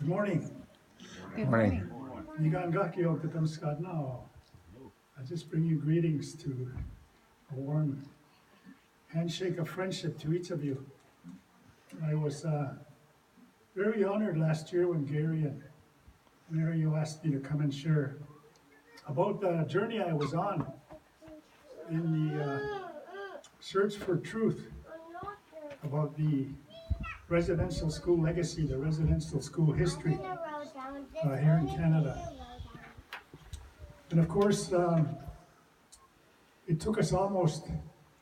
Good morning. Good morning. Nigangakyo Katamskadnao. I just bring you greetings to a warm handshake of friendship to each of you. I was very honored last year when Gary and Mary, you asked me to come and share about the journey I was on in the search for truth about the residential school legacy, the residential school history here in Canada. And of course, it took us almost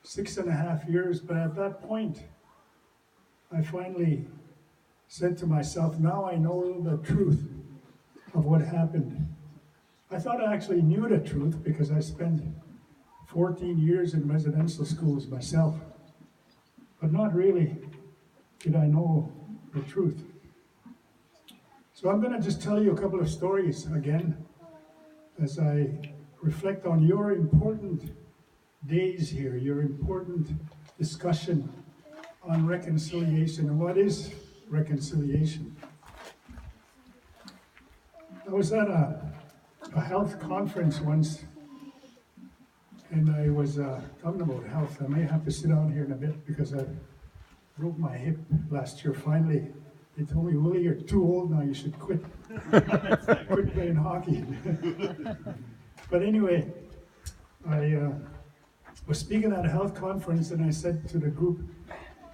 6.5 years, but at that point, I finally said to myself, now I know the truth of what happened. I thought I actually knew the truth because I spent 14 years in residential schools myself, but not really did I know the truth. So I'm going to just tell you a couple of stories again as I reflect on your important days here, your important discussion on reconciliation. And what is reconciliation? I was at a health conference once, and I was talking about health. I may have to sit down here in a bit because I broke my hip last year finally. They told me, Willie, you're too old now, you should quit playing hockey. But anyway, I was speaking at a health conference, and I said to the group,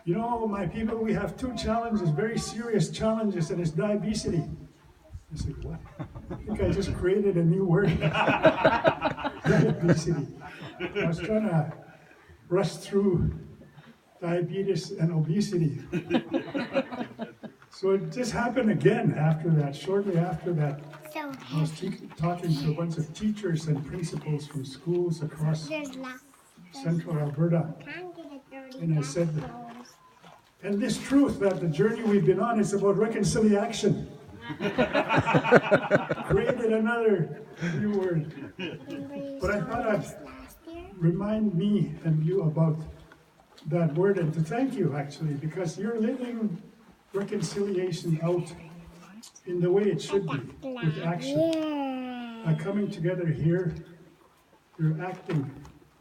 you know, my people, we have two challenges, very serious challenges, and it's diabetes. I said, what? I think I just created a new word. Diabetes. I was trying to rush through diabetes and obesity. So it just happened again after that, shortly after that. I was talking to a bunch of teachers and principals from schools across central Alberta. And I said, and this truth that the journey we've been on is about reconciliation. Created another new word. But I thought I'd remind me and you about that word and to thank you actually, because you're living reconciliation out in the way it should be, with action. By coming together here, you're acting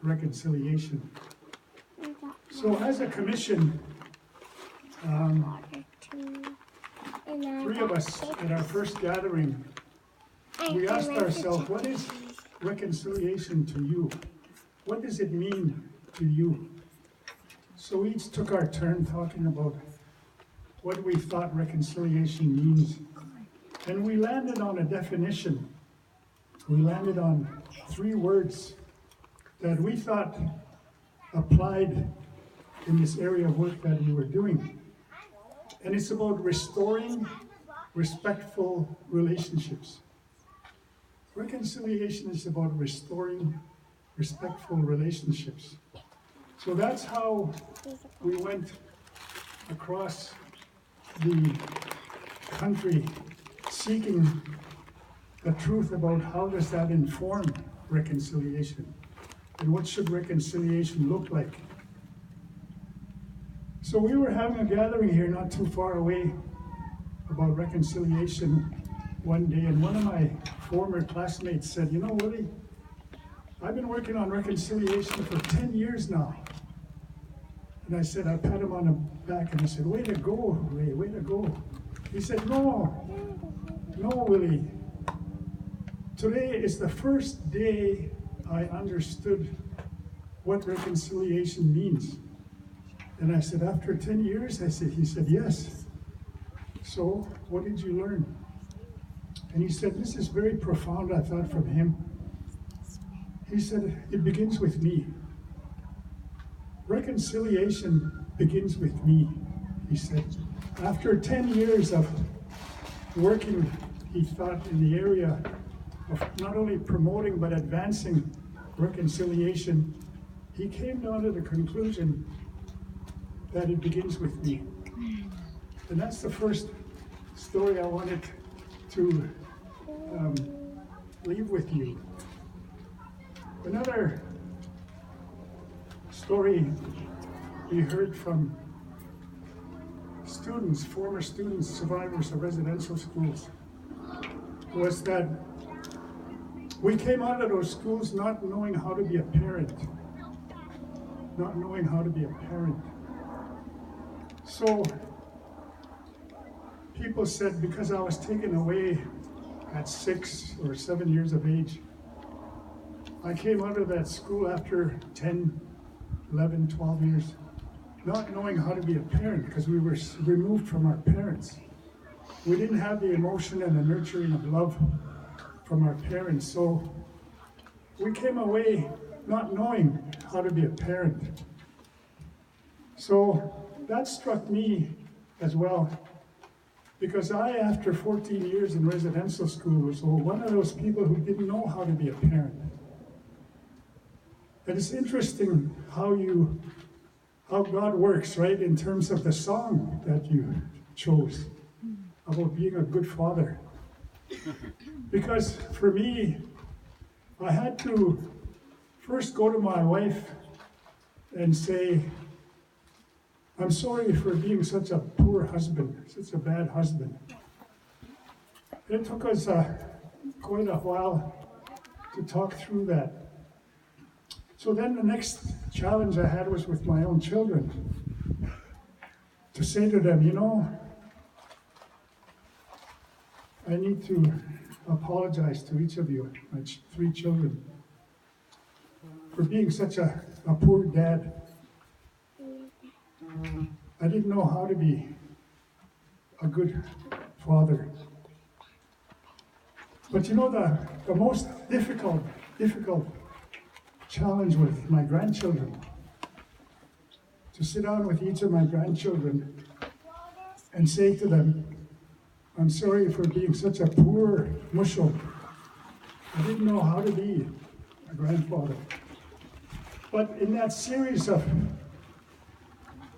reconciliation. So as a commission, three of us at our first gathering, we asked ourselves, what is reconciliation to you? What does it mean to you? So we each took our turn talking about what we thought reconciliation means. And we landed on a definition. We landed on 3 words that we thought applied in this area of work that we were doing. And it's about restoring respectful relationships. Reconciliation is about restoring respectful relationships. So that's how we went across the country seeking the truth about how does that inform reconciliation and what should reconciliation look like. So we were having a gathering here not too far away about reconciliation one day, and one of my former classmates said, you know, Willie, I've been working on reconciliation for 10 years now. And I said, I pat him on the back and I said, way to go, Ray, way to go. He said, no, Willie. Today is the first day I understood what reconciliation means. And I said, after 10 years? He said, yes. So, what did you learn? And he said, this is very profound, I thought, from him. He said, it begins with me. Reconciliation begins with me, he said. After 10 years of working, he thought, in the area of not only promoting but advancing reconciliation, he came down to the conclusion that it begins with me. And that's the first story I wanted to leave with you. Another story we heard from students, former students, survivors of residential schools, was that we came out of those schools not knowing how to be a parent. Not knowing how to be a parent. So people said because I was taken away at 6 or 7 years of age, I came out of that school after 10, 11, 12 years, not knowing how to be a parent because we were removed from our parents. We didn't have the emotion and the nurturing of love from our parents. So we came away not knowing how to be a parent. So that struck me as well, because I, after 14 years in residential school, was one of those people who didn't know how to be a parent. And it's interesting how God works, right, in terms of the song that you chose about being a good father. Because for me, I had to first go to my wife and say, I'm sorry for being such a poor husband, such a bad husband. It took us quite a while to talk through that. So then the next challenge I had was with my own children, to say to them, you know, I need to apologize to each of you, my 3 children, for being such a poor dad. I didn't know how to be a good father. But you know, the most difficult challenge with my grandchildren, to sit down with each of my grandchildren and say to them, I'm sorry for being such a poor mushel. I didn't know how to be a grandfather. But in that series of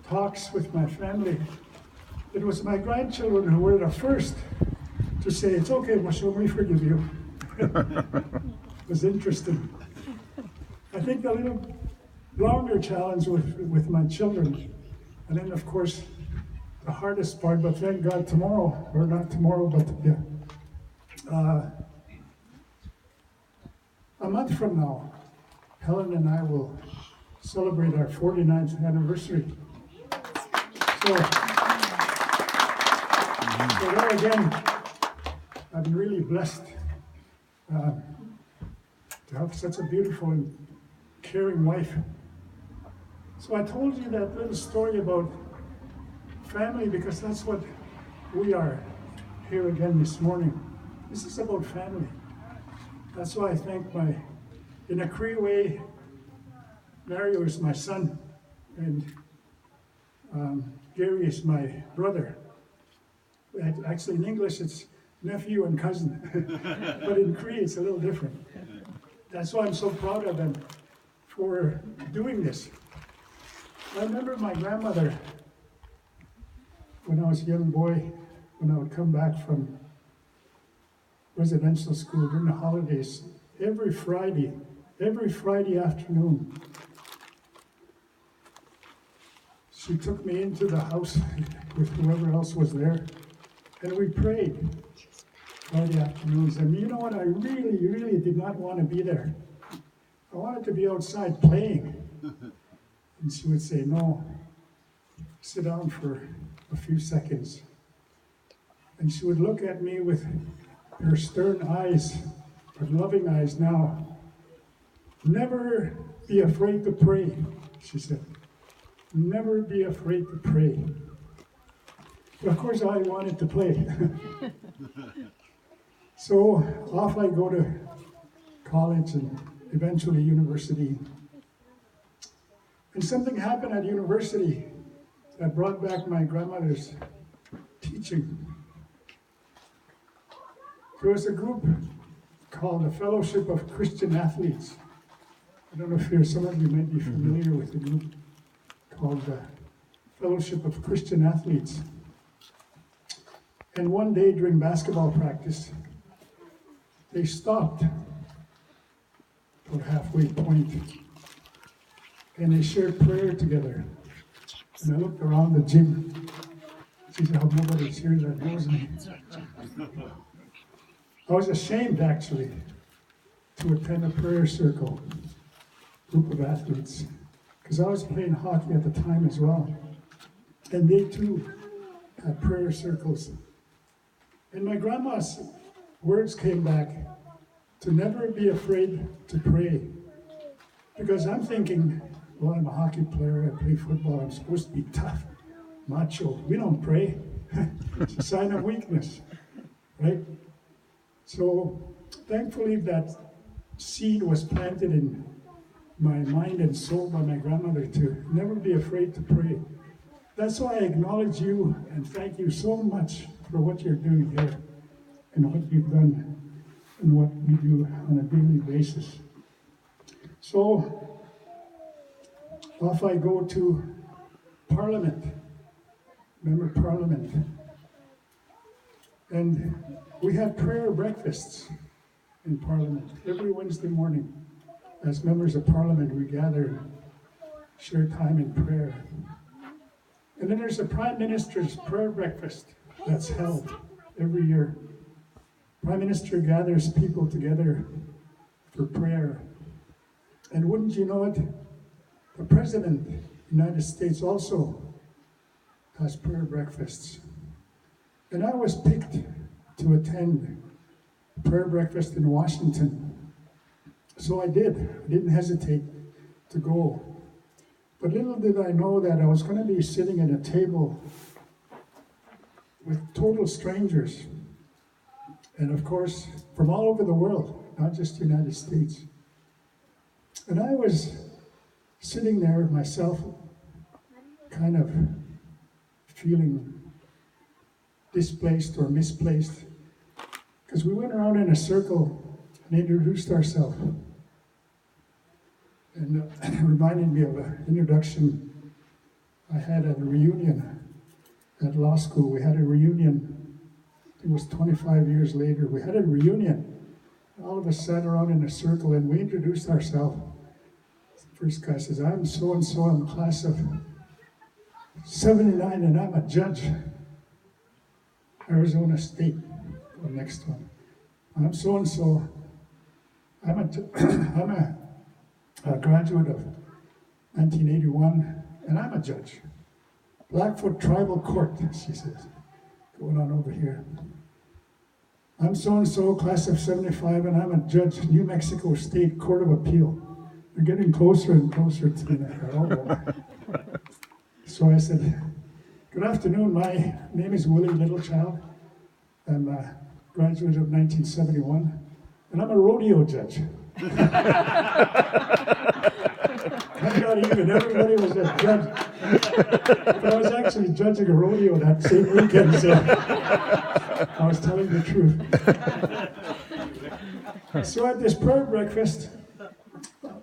talks with my family, it was my grandchildren who were the first to say, it's okay, mushel, we forgive you. It was interesting. I think a little longer challenge with my children. And then, of course, the hardest part, but thank God tomorrow, or not tomorrow, but a month from now, Helen and I will celebrate our 49th anniversary. So there again, I'm really blessed to have such a beautiful and caring wife. So I told you that little story about family because that's what we are here again this morning. This is about family. That's why I thank in a Cree way, Mario is my son, and Gary is my brother. Actually, in English, it's nephew and cousin, but in Cree, it's a little different. That's why I'm so proud of them for doing this. I remember my grandmother, when I was a young boy, when I would come back from residential school during the holidays, every Friday afternoon, she took me into the house with whoever else was there, and we prayed Friday afternoons. And you know what? I really, really did not want to be there. I wanted to be outside playing. And she would say, no, sit down for a few seconds. And she would look at me with her stern eyes, her loving eyes now. Never be afraid to pray, she said. Never be afraid to pray. But of course, I wanted to play. So off I go to college and eventually university. And something happened at university that brought back my grandmother's teaching. There was a group called the Fellowship of Christian Athletes. I don't know if some of you might be familiar with the group called the Fellowship of Christian Athletes. And one day during basketball practice, they stopped for halfway point and they shared prayer together. And I looked around the gym. Geez, I hope nobody's here that knows me. I was ashamed, actually, to attend a prayer circle, group of athletes, because I was playing hockey at the time as well. And they too had prayer circles. And my grandma's words came back to never be afraid to pray. Because I'm thinking, well, I'm a hockey player, I play football, I'm supposed to be tough, macho. We don't pray. It's a sign of weakness, right? So thankfully that seed was planted in my mind and soul by my grandmother to never be afraid to pray. That's why I acknowledge you and thank you so much for what you're doing here and what you've done and what we do on a daily basis. So off I go to Parliament, member Parliament. And we have prayer breakfasts in Parliament every Wednesday morning. As members of Parliament, we gather, share time in prayer. And then there's a Prime Minister's prayer breakfast that's held every year. Prime Minister gathers people together for prayer. And wouldn't you know it, the President of the United States also has prayer breakfasts. And I was picked to attend a prayer breakfast in Washington. So I did. I didn't hesitate to go. But little did I know that I was going to be sitting at a table with total strangers. And of course, from all over the world, not just the United States. And I was sitting there myself, kind of feeling displaced or misplaced, because we went around in a circle and introduced ourselves. And it reminded me of an introduction I had at a reunion at law school. We had a reunion, it was 25 years later. We had a reunion. All of us sat around in a circle and we introduced ourselves. The first guy says, I'm so-and-so, I'm class of 79 and I'm a judge. Arizona State, the next one. I'm so-and-so, I'm a graduate of 1981, and I'm a judge. Blackfoot Tribal Court, she says, going on over here. I'm so-and-so, class of 75, and I'm a judge, New Mexico State Court of Appeal. They're getting closer and closer to me. So I said, good afternoon, my name is Willie Littlechild. I'm a graduate of 1971, and I'm a rodeo judge. I got even, everybody was a judge. But I was actually judging a rodeo that same weekend, so I was telling the truth. So at this prayer breakfast,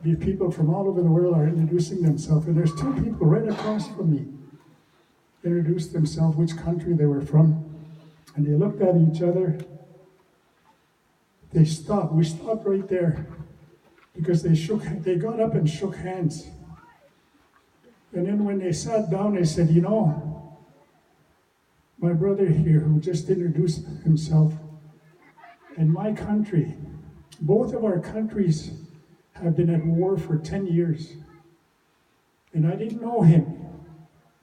these people from all over the world are introducing themselves, and there's two people right across from me introduced themselves, which country they were from, and they looked at each other. They stopped. We stopped right there because they got up and shook hands. And then when they sat down, they said, you know, my brother here who just introduced himself, in my country, both of our countries have been at war for 10 years. And I didn't know him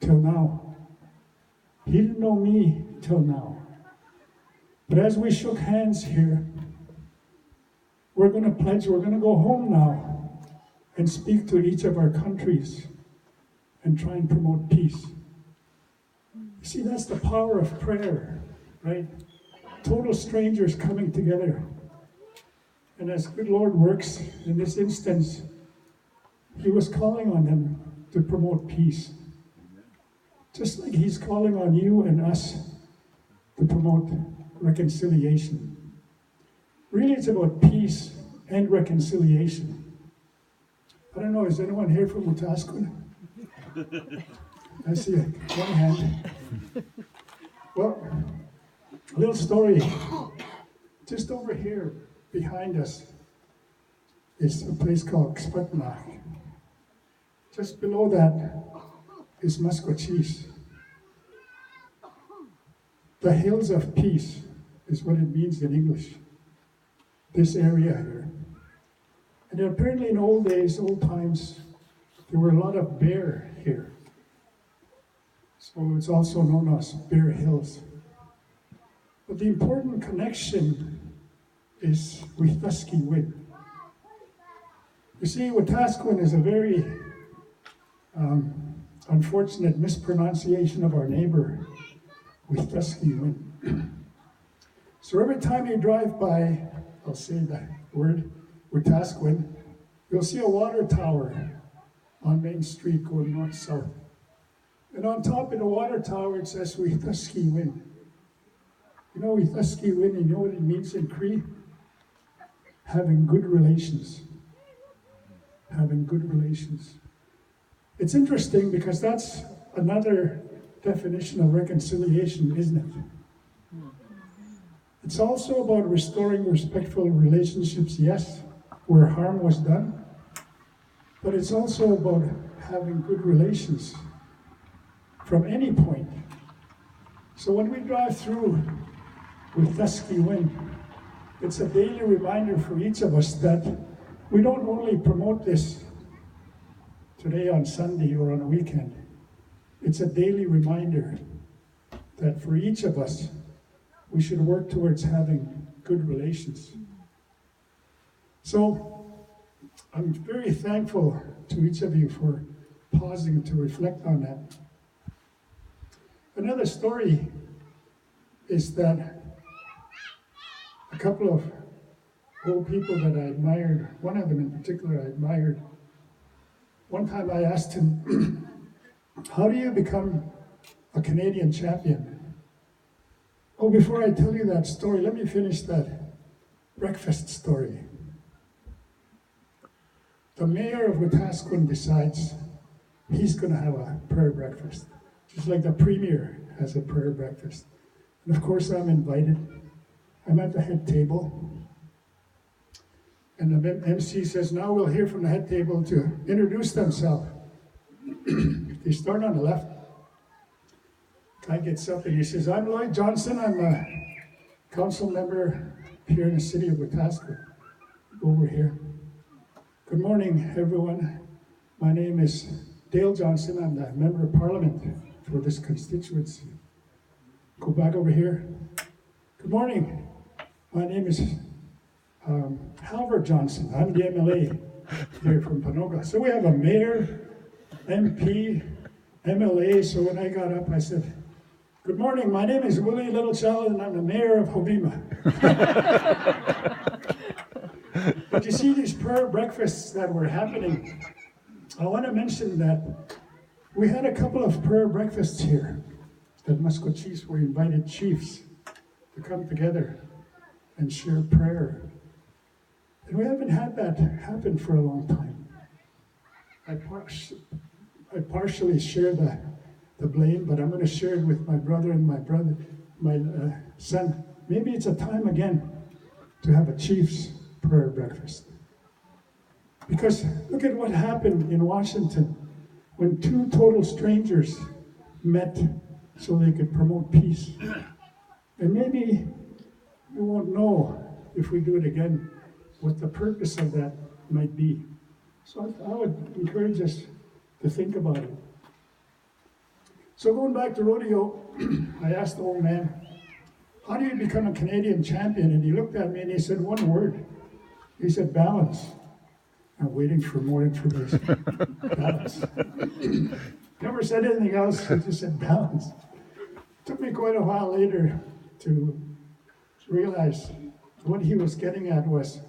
till now. He didn't know me till now. But as we shook hands here, we're going to pledge, we're going to go home now and speak to each of our countries and try and promote peace. You see, that's the power of prayer, right? Total strangers coming together. And as good Lord works in this instance, he was calling on them to promote peace. Just like he's calling on you and us to promote reconciliation. Really, it's about peace and reconciliation. I don't know, is anyone here from Wetaskiwin? I see one hand. Well, a little story. Just over here, behind us, is a place called Sputnik. Just below that is Musquecheese. The hills of peace is what it means in English. This area here. And apparently in old times, there were a lot of bear here. So it's also known as Bear Hills. But the important connection is Wetaskiwin. You see, Wetaskiwin is a very unfortunate mispronunciation of our neighbor, Wetaskiwin. So every time you drive by, I'll say the word, Wetaskiwin, you'll see a water tower on Main Street going north-south. And on top of the water tower, it says Wetaskiwin. You know Wetaskiwin, you know what it means in Cree? Having good relations. Having good relations. It's interesting because that's another definition of reconciliation, isn't it? It's also about restoring respectful relationships, yes, where harm was done, but it's also about having good relations from any point. So when we drive through Wetaskiwin, it's a daily reminder for each of us that we don't only promote this today on Sunday or on a weekend. It's a daily reminder that for each of us, we should work towards having good relations. So I'm very thankful to each of you for pausing to reflect on that. Another story is that a couple of old people that I admired, one of them in particular I admired, one time I asked him, how do you become a Canadian champion? Oh, before I tell you that story, let me finish that breakfast story. The mayor of Wetaskiwin decides he's going to have a prayer breakfast, just like the premier has a prayer breakfast. And of course, I'm invited. I'm at the head table. And the MC says, now we'll hear from the head table to introduce themselves. They start on the left. Guy gets up and he says, I'm Lloyd Johnson. I'm a council member here in the city of Wetaskiwin. Over here. Good morning, everyone. My name is Dale Johnson. I'm the member of parliament for this constituency. Go back over here. Good morning. My name is Halvard Johnson. I'm the MLA here from Panoga. So we have a mayor, MP, MLA. So when I got up, I said, good morning, my name is Willie Littlechild and I'm the mayor of Hobima. But you see these prayer breakfasts that were happening, I want to mention that we had a couple of prayer breakfasts here that Musco Chiefs were invited chiefs to come together and share prayer. And we haven't had that happen for a long time. I partially share the blame, but I'm going to share it with my brother and my son. Maybe it's a time again to have a chief's prayer breakfast. Because look at what happened in Washington when two total strangers met so they could promote peace. And maybe we won't know if we do it again what the purpose of that might be. So I would encourage us to think about it. So going back to rodeo, I asked the old man, how do you become a Canadian champion? And he looked at me and he said one word. He said, balance. I'm waiting for more information. Balance. Never said anything else, he just said balance. It took me quite a while later to realize what he was getting at was,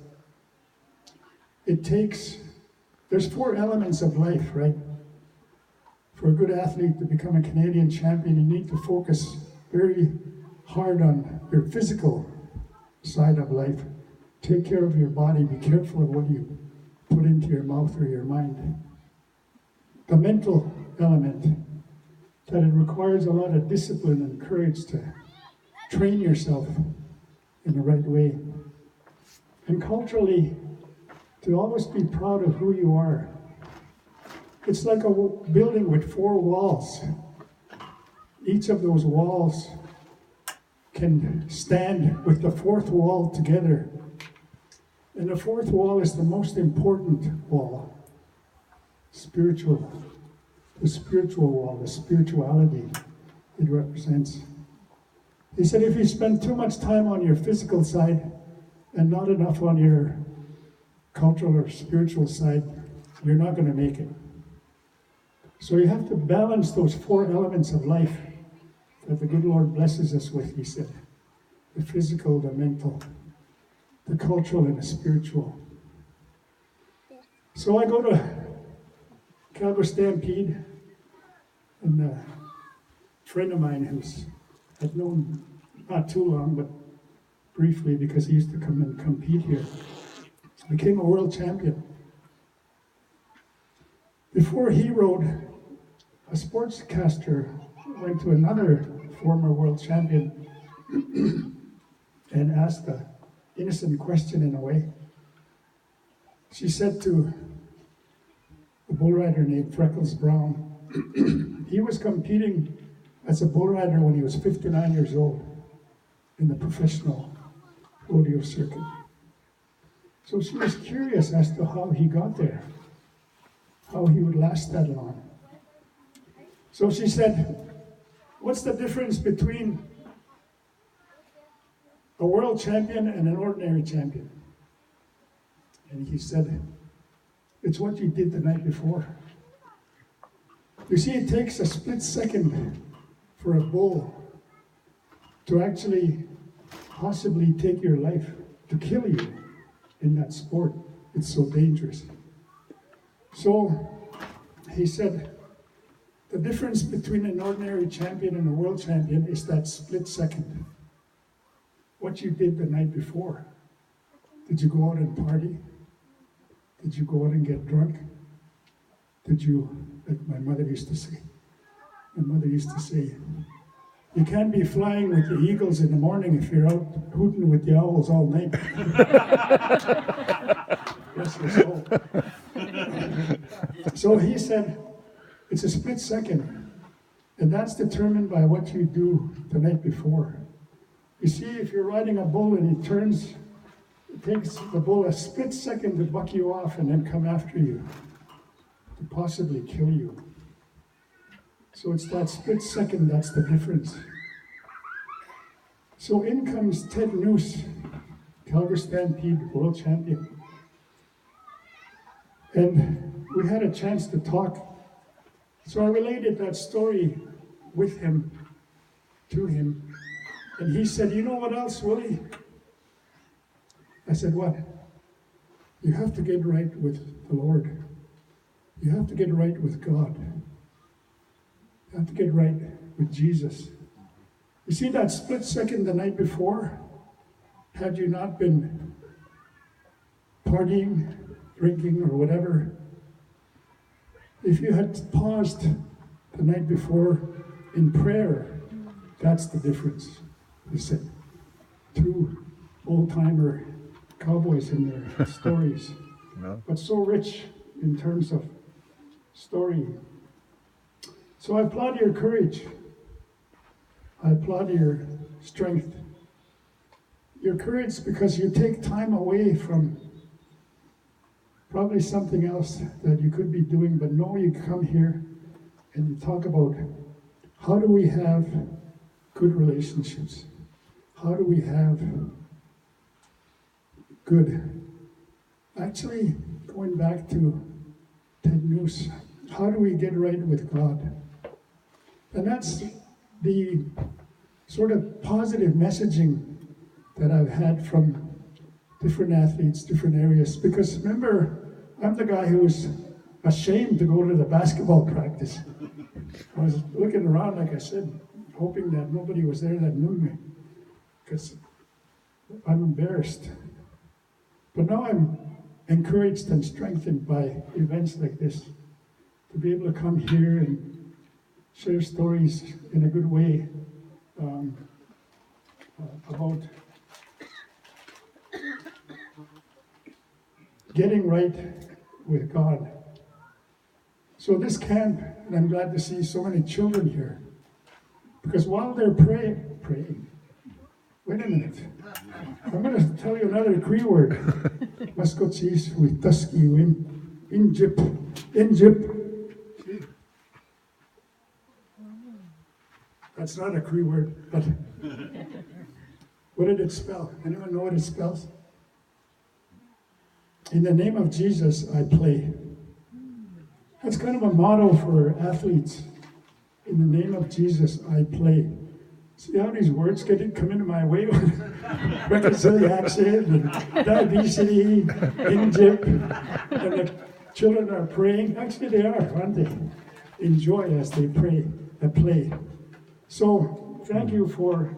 there's 4 elements of life, right? For a good athlete to become a Canadian champion, you need to focus very hard on your physical side of life. Take care of your body, be careful of what you put into your mouth or your mind. The mental element, that it requires a lot of discipline and courage to train yourself in the right way. And culturally, to always be proud of who you are. It's like a building with 4 walls. Each of those walls can stand with the fourth wall together. And the fourth wall is the most important wall. Spiritual. The spiritual wall, the spirituality it represents. He said if you spend too much time on your physical side and not enough on your cultural or spiritual side, you're not going to make it. So you have to balance those four elements of life that the good Lord blesses us with, he said. The physical, the mental, the cultural, and the spiritual. So I go to Calgary Stampede, and a friend of mine who's I've known not too long, but briefly because he used to come and compete here, became a world champion. Before he rode, a sportscaster went to another former world champion and asked an innocent question in a way. She said to a bull rider named Freckles Brown, he was competing as a bull rider when he was 59 years old in the professional rodeo circuit. So she was curious as to how he got there, how he would last that long. So she said, what's the difference between a world champion and an ordinary champion? And he said, it's what you did the night before. You see, it takes a split second for a bull to actually possibly take your life, to kill you in that sport. It's so dangerous. So he said, the difference between an ordinary champion and a world champion is that split second. What you did the night before. Did you go out and party? Did you go out and get drunk? Did you, like my mother used to say, you can't be flying with the eagles in the morning if you're out hooting with the owls all night. Yes, so. So he said, it's a split second, and that's determined by what you do the night before. You see, if you're riding a bull and he turns, it takes the bull a split second to buck you off and then come after you, to possibly kill you. So it's that split second that's the difference. So in comes Ted Noose, Calgary Stampede world champion. And we had a chance to talk. So I related that story with him, to him. And he said, you know what else, Willie? I said, what? You have to get right with the Lord. You have to get right with God. You have to get right with Jesus. You see that split second the night before? Had you not been partying, drinking, or whatever, if you had paused the night before in prayer, that's the difference. He said, two old-timer cowboys in their stories, but so rich in terms of story. So I applaud your courage. I applaud your strength. Your courage because you take time away from probably something else that you could be doing, but no, you come here and you talk about how do we have good relationships? How do we have good, actually going back to Ted Noose, how do we get right with God? And that's the sort of positive messaging that I've had from different athletes, different areas. Because remember, I'm the guy who was ashamed to go to the basketball practice. I was looking around, like I said, hoping that nobody was there that knew me, because I'm embarrassed. But now I'm encouraged and strengthened by events like this, to be able to come here and share stories in a good way about getting right with God. So this camp, and I'm glad to see so many children here, because while they're praying, Wait a minute. I'm going to tell you another Cree word. Maskochis with Tusky Win. Injip. That's not a Cree word, but what did it spell? Anyone know what it spells? In the name of Jesus, I play. That's kind of a motto for athletes. In the name of Jesus, I play. See how these words come into my way? Reconciliation and diabetes, Egypt, and the children are praying. Actually, they are, aren't they? Enjoy as they pray, play. So, thank you for,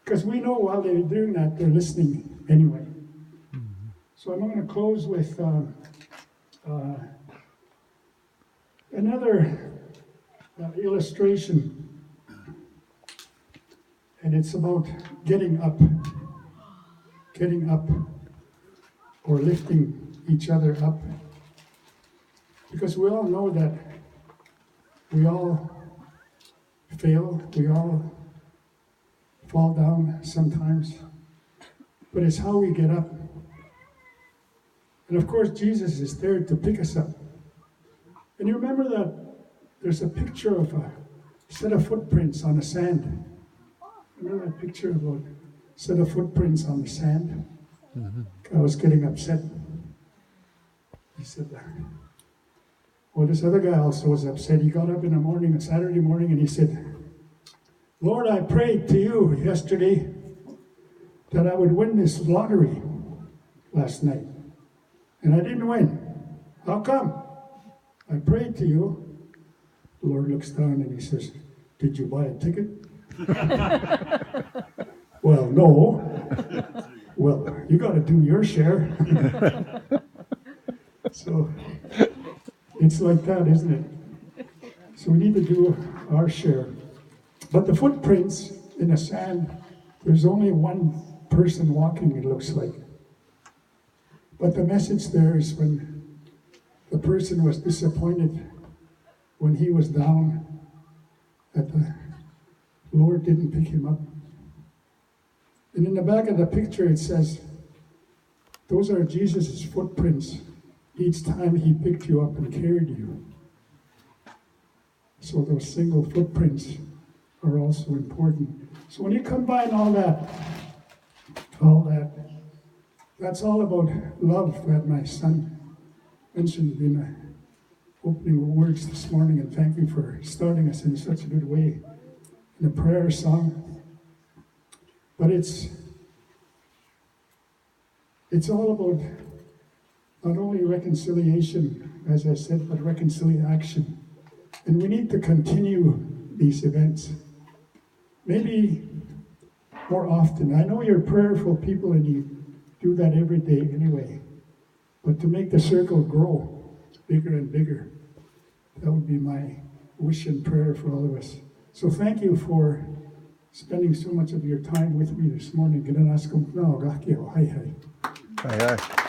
because we know while they're doing that, they're listening anyway. So I'm going to close with another illustration. And it's about getting up, or lifting each other up. Because we all know that we all fail, we all fall down sometimes, but it's how we get up. And of course, Jesus is there to pick us up. And you remember that there's a picture of a set of footprints on the sand. Remember that picture of a set of footprints on the sand? Mm-hmm. I was getting upset. He said that. Well, this other guy also was upset. He got up in the morning, on Saturday morning, and he said, Lord, I prayed to you yesterday that I would win this lottery last night. And I didn't win. How come? I prayed to you. The Lord looks down and he says, did you buy a ticket? Well, no. Well, you got to do your share. So it's like that, isn't it? So we need to do our share. But the footprints in the sand, there's only one person walking, it looks like. But the message there is when the person was disappointed, when he was down, that the Lord didn't pick him up. And in the back of the picture it says, those are Jesus' footprints each time he picked you up and carried you. So those single footprints are also important. So when you combine all that, that's all about love that my son mentioned in the opening words this morning, and thank you for starting us in such a good way in a prayer song. But it's all about not only reconciliation, as I said, but reconciliation. And we need to continue these events. Maybe more often. I know you're prayerful people and you do that every day anyway. But to make the circle grow bigger and bigger, that would be my wish and prayer for all of us. So thank you for spending so much of your time with me this morning. Hi.